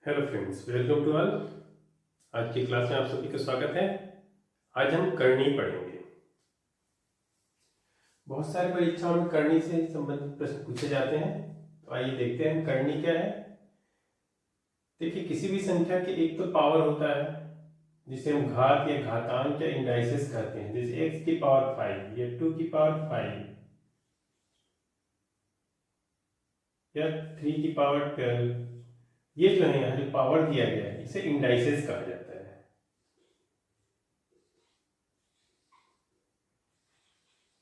Hello friends, welcome to all. आज की class में आप सभी का स्वागत है। आज हम करनी पढ़ेंगे। बहुत सारे परीक्षाओं में करनी से संबंधित प्रश्न पूछे जाते हैं। तो आइए देखते हैं करनी क्या है। देखिए, किसी भी संख्या के एक तो पावर होता है जिसे हम घात या घातांक या इंडाइसेस कहते हैं, जैसे x की पावर 5 या 2 की पावर 5 या 3 की पावर 12। ये जो है यहाँ जो पावर दिया गया है इसे इंडाइसेस कहा जाता है।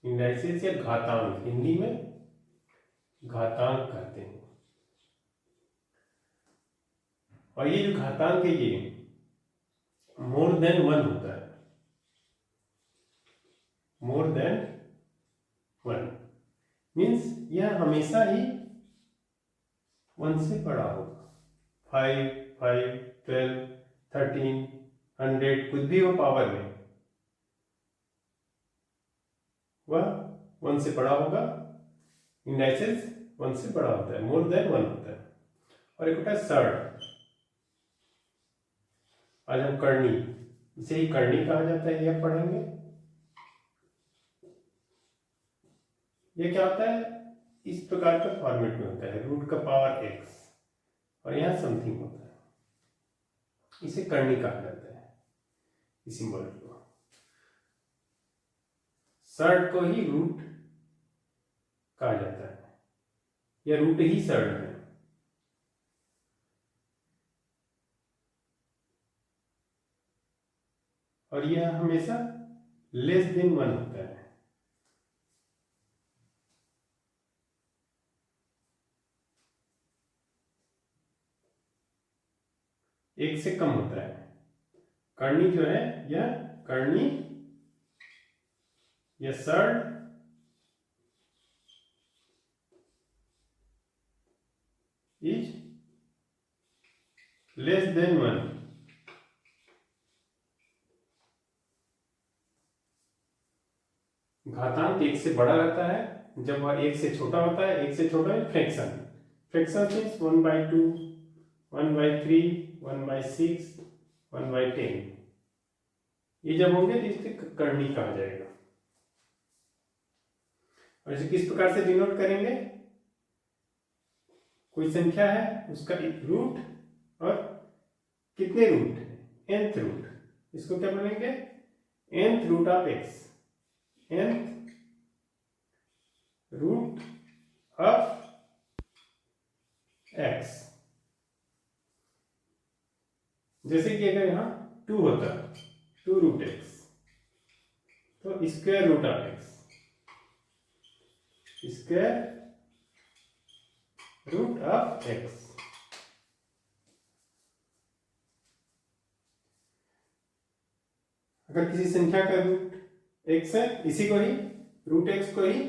इंडाइसेस या घातांक, हिंदी में घातांक कहते हैं। और ये जो घातांक है ये मोर देन वन होता है। मोर देन वन मीन्स यह हमेशा ही वन से बड़ा होगा। 5, 5, 12, 13, 100 कुछ भी हो पावर में वह वन से बड़ा होगा। इंडाइसेस वन से बड़ा होता है, मोर देन वन होता है। और एक होता है सर्ड। आज हम करनी, इसे ही करनी कहा जाता है, यह पढ़ेंगे। ये क्या होता है, इस प्रकार का फॉर्मेट में होता है, रूट का पावर एक्स और यहाँ समथिंग होता है, इसे करनी कहा जाता है। इसी सिंबल को सर्ड को ही रूट कहा जाता है, या रूट ही सर्ड है। और यह हमेशा लेस देन वन होता है। एक से कम होता है। करनी जो है यह करनी या surd is less than one. घातांक एक से बड़ा रहता है जब वह एक से छोटा होता है। एक से छोटा है फ्रैक्शन। Fraction means 1/2, 1/3, 1/6, 1/10। ये जब होंगे तो इसे करनी कहा जाएगा। और इसे किस प्रकार से डिनोट करेंगे, कोई संख्या है उसका एक रूट और कितने रूट है, nth रूट, इसको क्या बोलेंगे, nth root of x, nth root of x। जैसे कि अगर यहां 2 होता, 2 रूट x, तो square root of x, square root of x। अगर किसी संख्या का रूट x है, इसी को ही रूट x को ही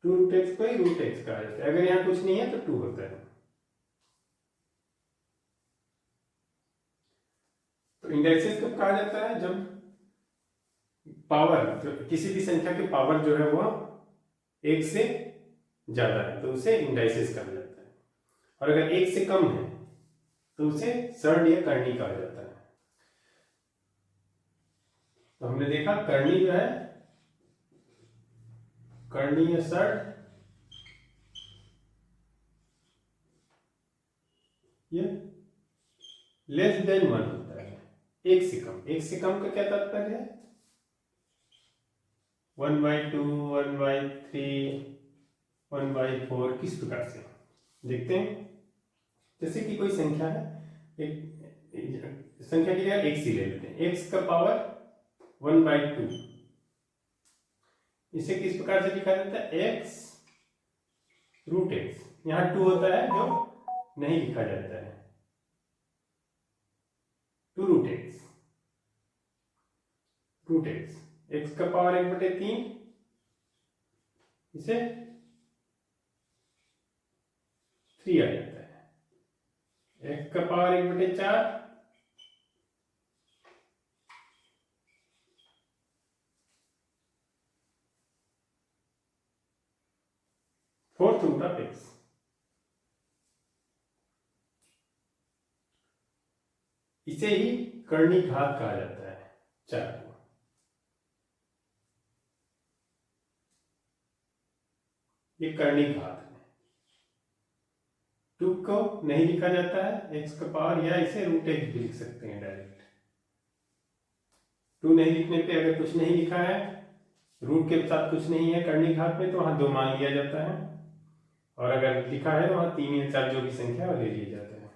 रूट x को ही रूट x कहा जाता है। अगर यहां कुछ नहीं है तो 2 होता है। तो इंडाइसेस कब कहा जाता है, जब पावर, जो किसी भी संख्या की पावर जो है वह एक से ज्यादा है तो उसे इंडाइसेस कहा जाता है। और अगर एक से कम है तो उसे सर्ड या करनी कहा जाता है। तो हमने देखा करनी जो है, करनी या सर्ड, ये लेस देन वन होता है, एक से कम। एक से कम का क्या तात्पर्य है, 1/2, 1/3, 1/4। किस प्रकार से देखते हैं, जैसे कि कोई संख्या है, एक संख्या की जगह x ही ले लेते हैं, x का पावर 1/2। इसे किस प्रकार से लिखा जाता है, x रूट x। यहाँ 2 होता है जो नहीं लिखा जाता है, 2 root x, root x, x का पावर 1/3, इसे 3 आ जाता है। x का power 1/4, fourth root of x। इसे ही कर्णी घात कहा जाता है 4 को। ये कर्णी घात है। 2 को नहीं लिखा जाता है x का पावर, या इसे √x भी लिख सकते हैं डायरेक्ट। 2 नहीं लिखने पे अगर कुछ नहीं लिखा है, रूट के साथ कुछ नहीं है कर्णी घात में, तो वहां 2 मान लिया जाता है, और अगर लिखा है तो वहां 3 या 4 जो भी संख्या है वो ले लिया जाता है।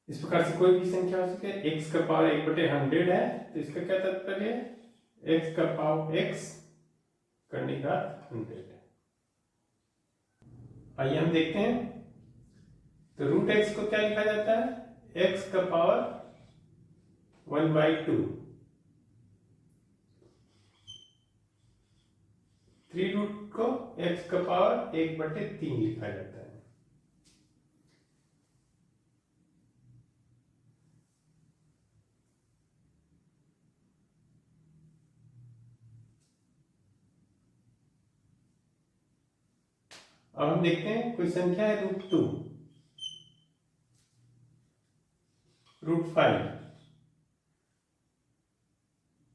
इस प्रकार से कोई भी संख्या हो सके। x का पावर 1/100 है, तो इसका क्या तात्पर्य है, x का पावर x कर्णी घात 100 है। आइए हम देखते हैं, तो √x को क्या लिखा जाता है, x का पावर 1/2। 3 रूट को x का पावर 1/3 लिखा जाता है। अब हम देखते हैं कोई संख्या है √2, √5।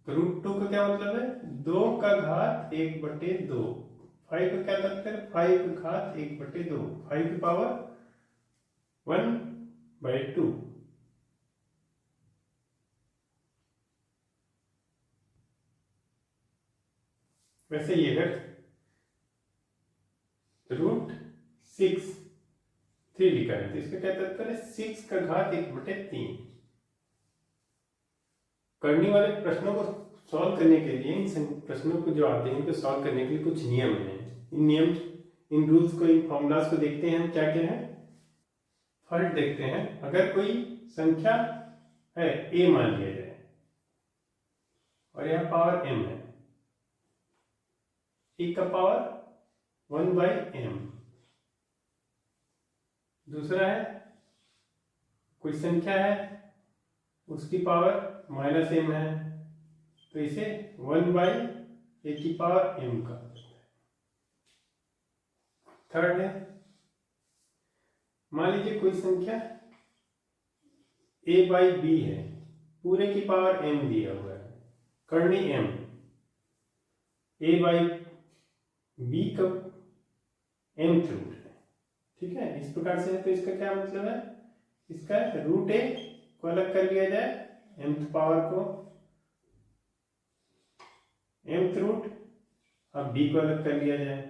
तो √2 का क्या मतलब है, 2 का घात 1/2। 5 का क्या तात्पर्य, 5 का घात 1/2, 5 की पावर 1/2। वैसे ही अगर √6 3 लिखा है, तो इसका क्या तात्पर्य, 6 का घात 1/3। करने वाले प्रश्नों को सॉल्व करने के लिए, इन प्रश्नों को जो आते हैं उनको सॉल्व करने के लिए कुछ नियम हैं। इन नियम, इन रूल्स को, इन फॉर्मूलाज को देखते हैं हम क्या क्या है। फर्स्ट देखते हैं, अगर कोई संख्या है a मान लिया जाए और यहाँ पावर m है, a का पावर 1/m। दूसरा है कोई संख्या है उसकी पावर -m है, तो इसे 1/a की पावर m का। थर्ड है, मान लीजिए कोई संख्या a/b है, पूरे की पावर m दिया हुआ है, कर्णी m, a/b का mth रूट है, ठीक है। इस प्रकार से है, तो इसका क्या मतलब है, इसका √a को अलग कर लिया जाए, mth पावर को mth रूट, अब b को अलग कर लिया जाए।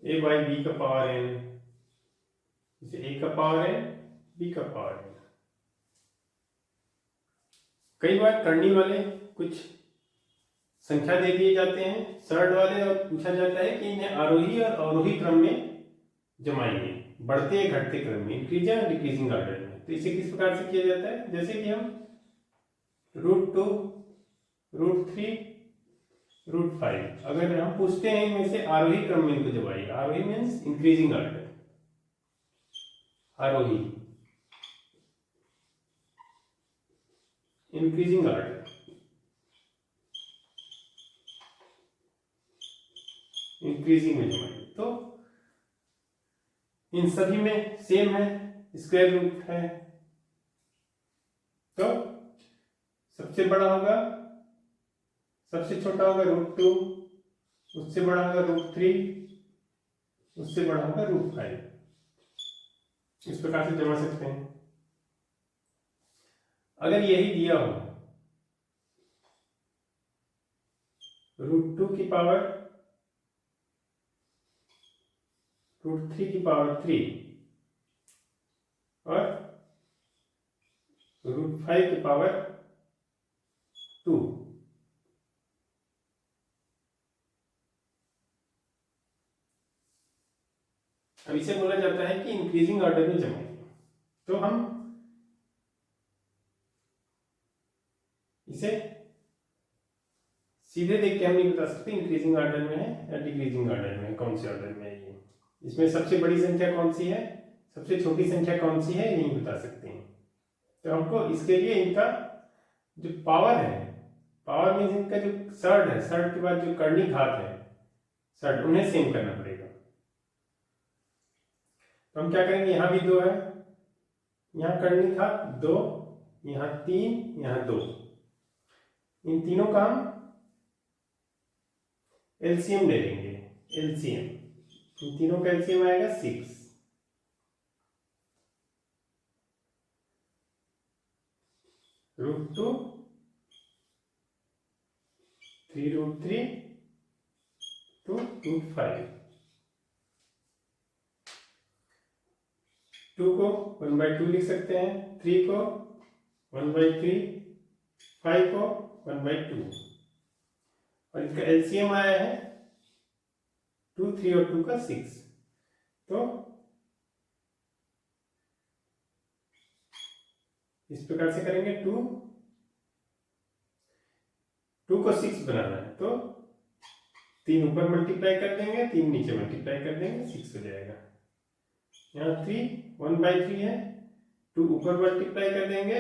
a/b का पावर n, इसे a का पावर n, b का पावर n। कई बार करनी वाले कुछ संख्या दे दिए जाते हैं सरल वाले, और पूछा जाता है कि इन्हें आरोही और अवरोही क्रम में जमाइए, बढ़ते या घटते क्रम में, इंक्रीजिंग और डिक्रीजिंग ऑर्डर में। तो इसे किस प्रकार से किया जाता है, जैसे कि हम √2, √3, √5, अगर हम पूछते हैं इनमें से आरोही क्रम में इनको जमाइए, आरोही मीन्स इंक्रीजिंग ऑर्डर, आरोही इंक्रीजिंग ऑर्डर, इंक्रीजिंग में जमाइए। तो इन सभी में सेम है, स्क्वायर रूट है, तो सबसे बड़ा होगा, सबसे छोटा होगा √2, उससे बड़ा होगा √3, उससे बड़ा होगा √5। इस प्रकार से जमा सकते हैं। अगर यही दिया हो √2 की पावर √3 की पावर 3 और √5 की पावर 2, अब इसे बोला जाता है कि इंक्रीजिंग ऑर्डर में जमाइए। तो हम इसे सीधे देख के हम नहीं बता सकते इंक्रीजिंग ऑर्डर में है या डिक्रीजिंग ऑर्डर में, कौन से ऑर्डर में है ये। इसमें सबसे बड़ी संख्या कौन सी है, सबसे छोटी संख्या कौन सी है, ये नहीं बता सकते हैं। तो हमको इसके लिए इनका जो पावर है, पावर मीन्स इनका जो सर्ड है, सर्ड के बाद जो कर्णी घात है सर्ड, उन्हें सेम करना पड़ेगा। तो हम क्या करेंगे, यहाँ भी 2 है, यहाँ कर्णी घात 2, यहाँ 3, यहाँ 2, इन तीनों का हम एलसीएम ले लेंगे। एलसीएम, इन तीनों का एलसीएम आएगा 6, √2, 3√3 to √5। 2 को 1/2 लिख सकते हैं, 3 को 1/3, 5 को 1/2, और इसका एलसीएम आया है 2, 3 और 2 का 6। तो इस प्रकार से करेंगे, 2 को 6 बनाना है तो 3 ऊपर मल्टीप्लाई कर देंगे, 3 नीचे मल्टीप्लाई कर देंगे, 6 हो जाएगा। यहाँ 3 1/3 है, 2 ऊपर मल्टीप्लाई कर देंगे,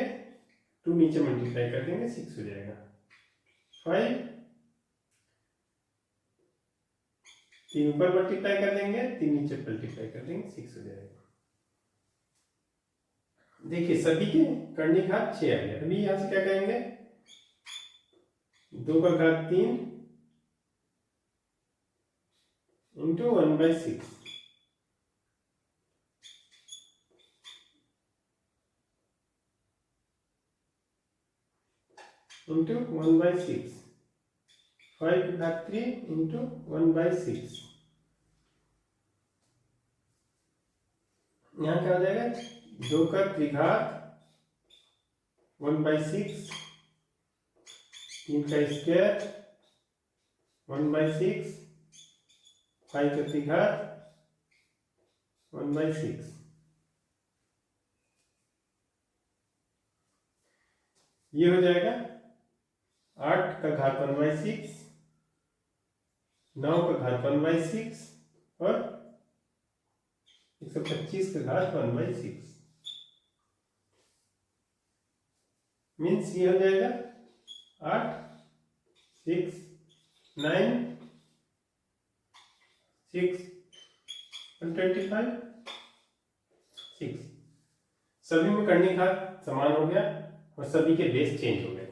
2 नीचे मल्टीप्लाई कर देंगे, 6 हो जाएगा। 5 3 ऊपर मल्टीप्लाई कर देंगे, 3 नीचे मल्टीप्लाई कर देंगे, 6 हो जाएगा। देखिए सभी के कर्णी घात 6 आ गया। अभी यहां से क्या करेंगे, 2 का घात 3 इंटू 1/6, इंटू 1/6, 5 का घात 3 इंटू 1/6। यहाँ क्या हो जाएगा, 2 का त्रिघात 1/6, 3 का स्क्वायर 1/6, 5 का त्रिघात 1/6। ये हो जाएगा 8 का घात 1/6, 9 का घात 1/6 और 125 का घात 1/6। मीन्स ये हो जाएगा 8, 6, 9, 6 और 25, 6। सभी में कर्णी घात समान हो गया और सभी के बेस चेंज हो गए।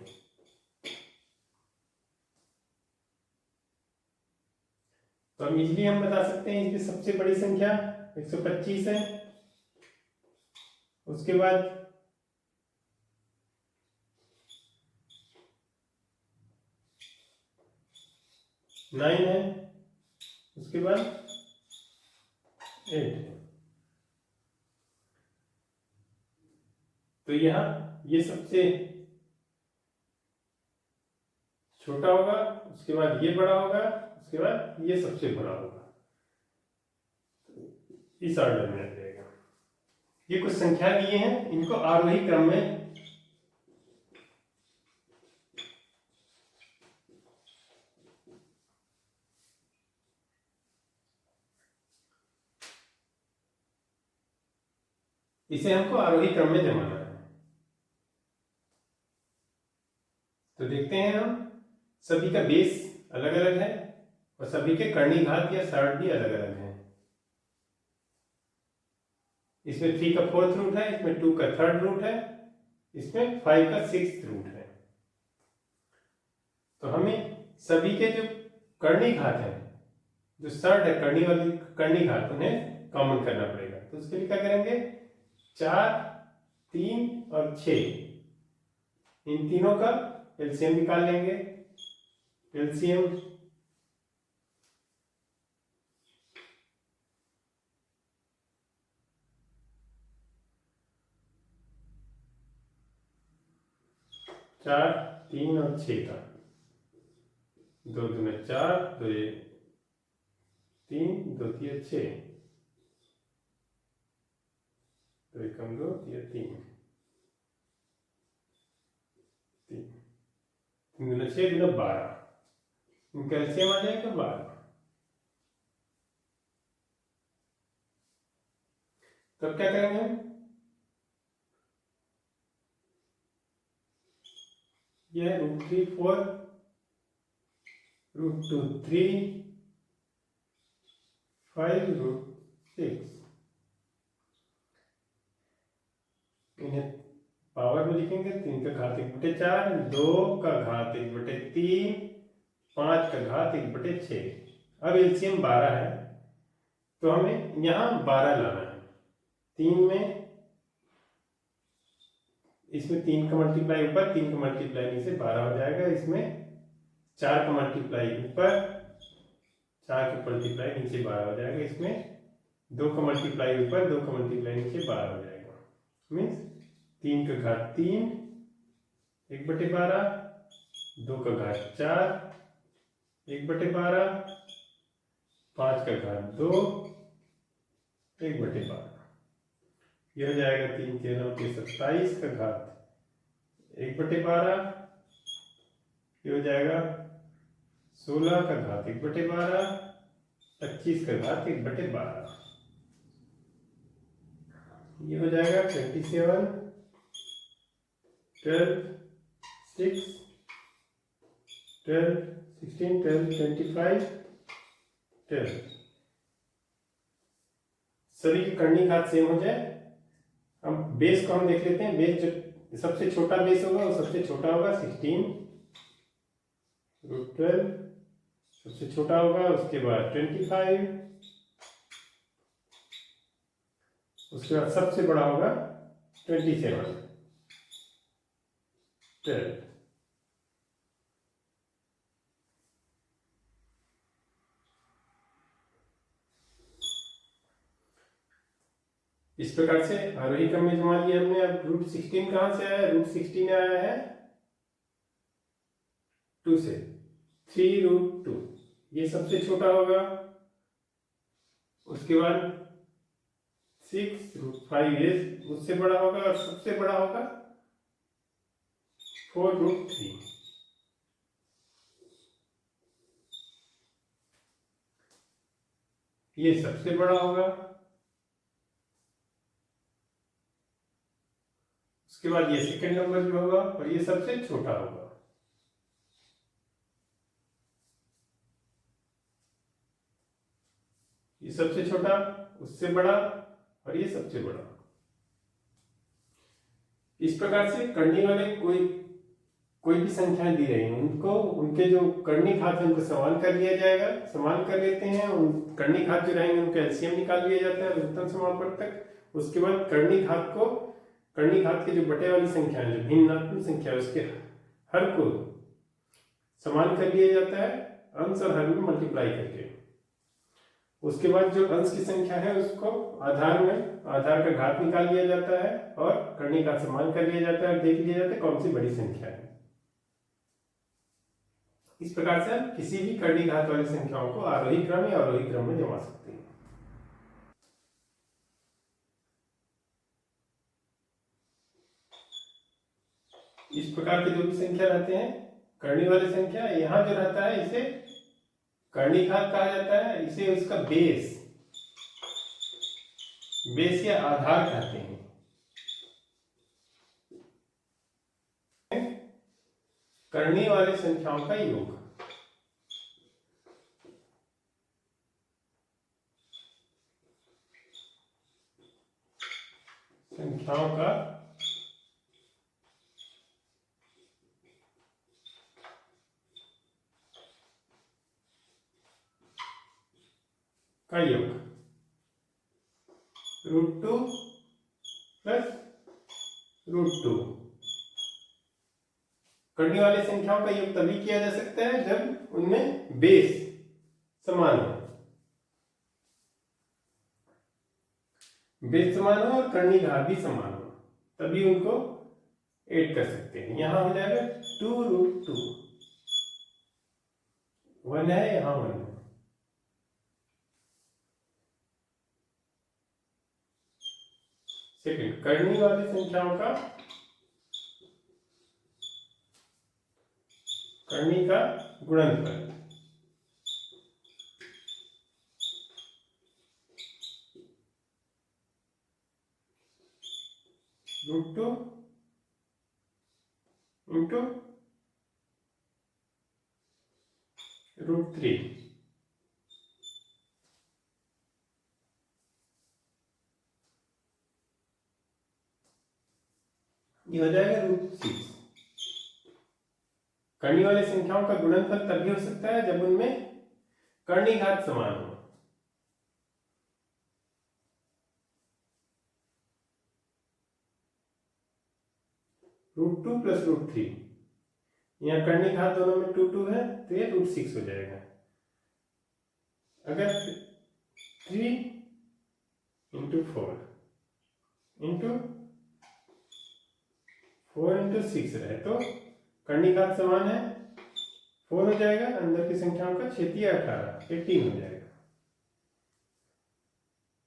तो हम इजीली हम बता सकते हैं इसमें सबसे बड़ी संख्या 125 है, उसके बाद 9 है, उसके बाद 8 है। तो यहाँ ये सबसे छोटा होगा, उसके बाद ये बड़ा होगा, उसके बाद ये सबसे बड़ा होगा, इस ऑर्डर में आ जाएगा। ये कुछ संख्या दिए हैं, इनको आरोही क्रम में इसे हमको आरोही क्रम में जमाना है। तो देखते हैं हम, सभी का बेस अलग अलग है और सभी के कर्णी घात या सर्ड भी अलग अलग है। इसमें 3 का 4th रूट है, इसमें 2 का 3rd रूट है, इसमें 5 का 6th रूट है। तो हमें सभी के जो कर्णी घात है, जो सर्ड है कर्णी वाली कर्णी घात, उन्हें कॉमन करना पड़ेगा। तो उसके लिए क्या करेंगे, 4, 3 और 6, इन तीनों का एलसीएम निकाल लेंगे। एलसीएम 4, 3 और 6 का, 2 दूने 4, 2 3, 2 3 6, 2 एकम 2, 3 3, 3 दूने 6, 2 12, इनका एलसीएम आ जाएगा 12। तब क्या करेंगे हम, यह √3 4 √2 3 5 √6, इन्हें पावर में लिखेंगे। 3 का घात 1/4, 2 का घात 1/3, 5 का घात 1/6। अब एलसीएम 12 है तो हमें यहाँ 12 लाना है। 3 में, इसमें 3 का मल्टीप्लाई ऊपर, 3 का मल्टीप्लाई नीचे, 12 हो जाएगा। इसमें 4 का मल्टीप्लाई ऊपर, 4 का मल्टीप्लाई नीचे, 12 हो जाएगा। इसमें 2 का मल्टीप्लाई ऊपर, 2 का मल्टीप्लाई नीचे, 12 हो जाएगा। मीन्स 3 का घात 3 1/12, 2 का घात 4 1/12, 5 का घात 2 1/12। यह हो जाएगा 3 के 9 के 27 का घात 1/12। ये हो जाएगा 16 का घात 1/12, 25 का घात 1/12। ये हो जाएगा 27 12 6 12 16 12 25 12। सभी की करनी घात सेम हो जाए। अब बेस को हम देख लेते हैं। बेस जो सबसे छोटा बेस होगा वो सबसे छोटा होगा 16 √12, सबसे छोटा होगा। उसके बाद 25, उसके बाद सबसे बड़ा होगा 27 12। इस प्रकार से आरोही क्रम में जमा लिया हमने। अब √16 कहां से आया, √16 आया है 2 से, 3√2 ये सबसे छोटा होगा। उसके बाद 6√5 ये उससे बड़ा होगा, और सबसे बड़ा होगा 4√3। ये सबसे बड़ा होगा। उसके बाद ये सेकंड नंबर में होगा, और ये सबसे छोटा होगा। ये सबसे छोटा, उससे बड़ा, और ये सबसे बड़ा। इस प्रकार से करनी वाले कोई भी संख्याएं दी रही हैं उनको, उनके जो करनी घात है उनको समान कर लिया जाएगा। समान कर लेते हैं, उन करनी घात जो रहेंगे उनका एलसीएम निकाल लिया जाता है लघुत्तम समापवर्तक। उसके बाद करनी घात के जो बटे वाली संख्या है, जो भिन्नात्मक संख्या है, उसके हर को समान कर लिया जाता है अंश और हर में मल्टीप्लाई करके। उसके बाद जो अंश की संख्या है उसको आधार का घात निकाल लिया जाता है, और करनी घात समान कर लिया जाता है, और देख लिया जाता है कौन सी बड़ी संख्या है। इस प्रकार से हम किसी भी करनी घात वाली संख्याओं को आरोही क्रम या अवरोही क्रम में जमा सकते हैं। इस प्रकार के जो भी संख्या रहते हैं, करनी वाली संख्या, यहाँ जो रहता है इसे करनी घात कहा जाता है। इसे उसका बेस या आधार कहते हैं। करने वाले संख्याओं का योग। संख्याओं का योग √2 प्लस √2। करने वाली संख्याओं का योग तभी किया जा सकता है जब उनमें बेस समान हो। बेस समान हो और करनी घात भी समान हो, तभी उनको ऐड कर सकते हैं। यहां हो जाएगा 2√2, 1 है, यहां 1 है। सेकंड, करनी वाली संख्याओं का करनी का गुणनफल। टू √3। ये हो जाएगा √6। कर्णी वाले संख्याओं का गुणनफल तभी हो सकता है जब उनमें कर्णी घात समान हो। √2 + √3, यहाँ कर्णी घात दोनों में 2 2 है तो ये √6 हो जाएगा। अगर 3 × 4 × 4 × 6 रहे तो कर्णी घात समान है 4 हो जाएगा, अंदर की संख्याओं का छेदीय 18 18 हो जाएगा।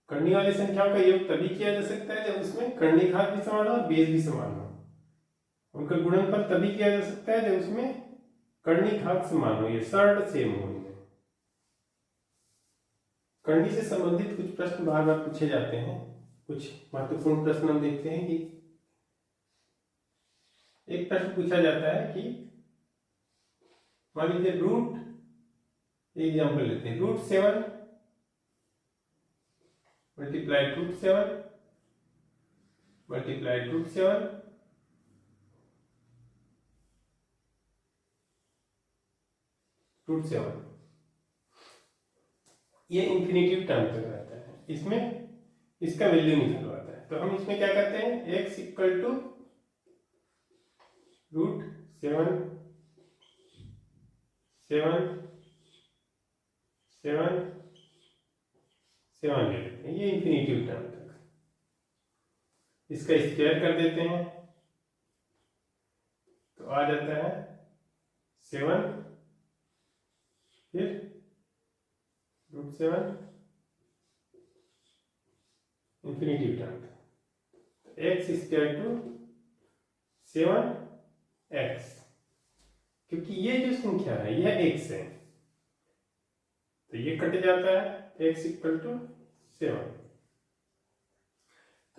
कर्णी वाली संख्याओं का योग तभी किया जा सकता है जब उसमें कर्णी घात भी समान हो और बेस भी समान हो। उनका गुणनफल तभी किया जा सकता है जब उसमें कर्णी घात समान हो, ये शर्त सेम हो। कर्णी से संबंधित कुछ प्रश्न बार बार पूछे जाते हैं। कुछ महत्वपूर्ण प्रश्न हम देखते हैं कि एक प्रश्न पूछा जाता है कि मान लीजिए एग्जाम्पल लेते हैं, √7 मल्टीप्लाइड √7 मल्टीप्लाइड √7 √7, ये इंफिनिटिव टर्म तक रहता है। इसमें इसका वैल्यू निकलवाता है तो हम इसमें क्या करते हैं, x = √7 7 7 7 ले लेते हैं, ये इंफिनिटिव टर्म तक। इसका स्क्वायर कर देते हैं तो आ जाता है 7 फिर √7 इंफिनिटिव टर्म तक। x = 7x, क्योंकि ये जो संख्या है यह x है तो ये कट जाता है, x = 7।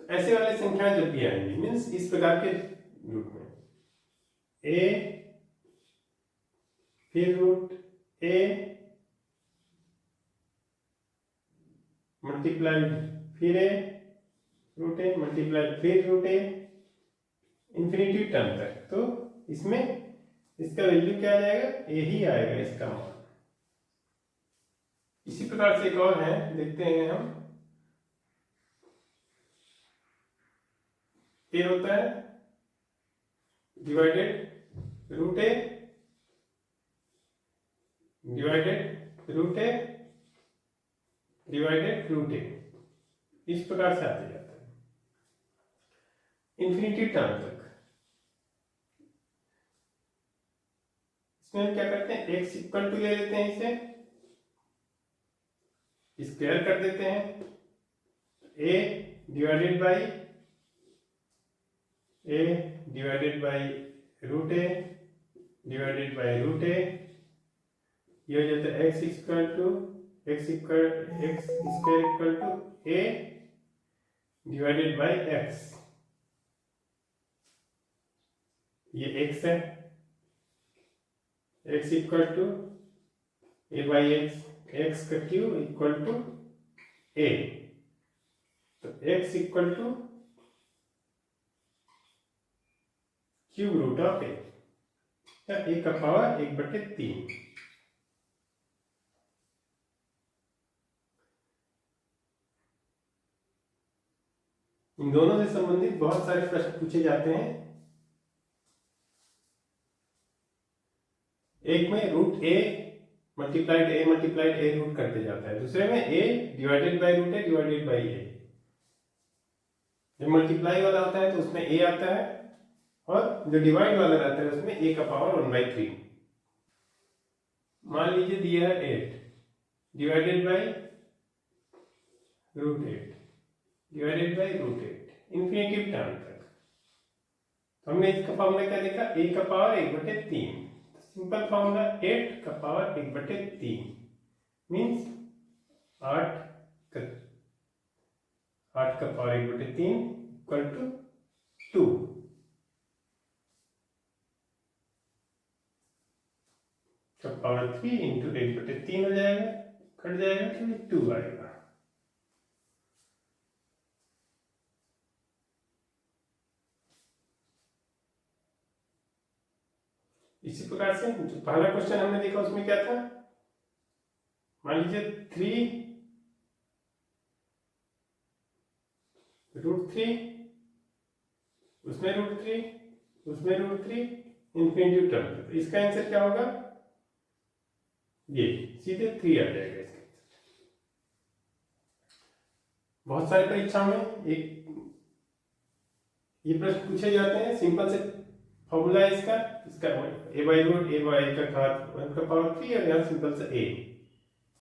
तो ऐसे वाले संख्याएं जब भी आएंगी मीन्स इस प्रकार के रूप में a फिर √a मल्टीप्लाइड फिर a √a मल्टीप्लाइड फिर √a इंफिनिटिव टर्म तक, तो इसमें इसका वैल्यू क्या आ जाएगा, a ही आएगा इसका मान। इसी प्रकार से एक और है, देखते हैं हम। a होता है divided √a divided √a divided √a, इस प्रकार से आते जाता है इंफिनिटी टर्म तक। इसमें हम क्या करते हैं, x = ले लेते हैं, इसे स्क्वायर कर देते हैं, a divided by √a divided by √a, ये हो जाता है x = a divided by x, ये x है, x = a/x, x का क्यूब = a, तो x = cube root of a, या a का पावर 1/3। इन दोनों से संबंधित बहुत सारे प्रश्न पूछे जाते हैं। एक में √a मल्टीप्लाइड a रूट करते जाता है, दूसरे में a divided by √a divided by a। जब मल्टीप्लाई वाला होता है तो उसमें a आता है, और जो डिवाइड वाला रहता है उसमें a का पावर 1/3। मान लीजिए दिया है 8 divided by √8 divided by √8 infinitive term तक। तो हमने इसका फॉर्मूला क्या देखा, a का पावर 1/3, सिंपल फॉर्मूला 8 का पावर 1/3 मीन्स 8 का पावर 1/3 = 2। का पावर 3 इंटू 1/3 हो जाएगा, कट जाएगा तो ये 2 आएगा। इसी प्रकार से जो पहला क्वेश्चन हमने देखा उसमें क्या था, मान लीजिए 3√3, उसमें √3, उसमें √3, इन्फिनिटी टर्म। तो इसका आंसर क्या होगा, ये सीधे 3 आ जाएगा इसका। बहुत सारे परीक्षाओं में ये प्रश्न पूछे जाते हैं, सिंपल से फॉर्मूला है इसका a by root a by का घात 1 का पावर 3 और यहाँ सिंपल से a